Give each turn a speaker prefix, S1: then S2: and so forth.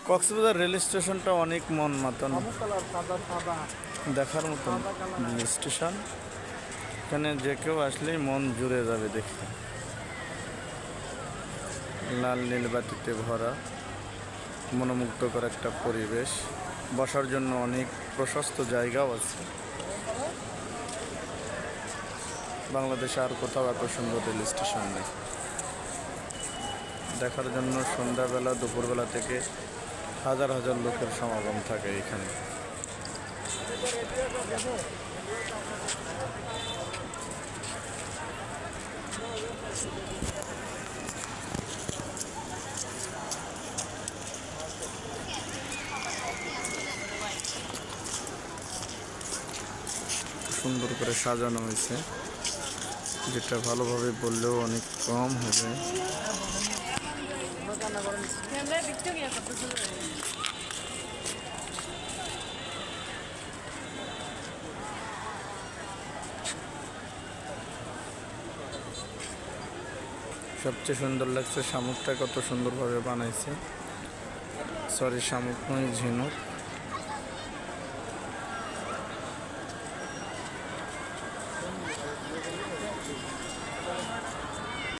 S1: Cox's Bazar rail স্টেশনটা অনেক মন মাতান দেখার মতন রেল স্টেশন। এখানে যে কেউ আসলেই মন জুড়ে যাবে দেখতে। লাল নীল বাতিতে ভরা মনোমুগ্ধকর একটা পরিবেশ, বসার জন্য অনেক প্রশস্ত জায়গাও আছে। বাংলাদেশে আর কোথাও এত সুন্দর রেল স্টেশন নেই। দেখার জন্য সন্ধ্যাবেলা দুপুরবেলা থেকে হাজার হাজার লোকের সমাগম থাকে এখানে। সুন্দর করে সাজানো হয়েছে, যেটা ভালোভাবে বললেও অনেক কম হবে। সবচেয়ে সুন্দর লাগছে শামুকটা, কত সুন্দরভাবে বানাইছে। সরি, শামুক নয়, ঝিনুক।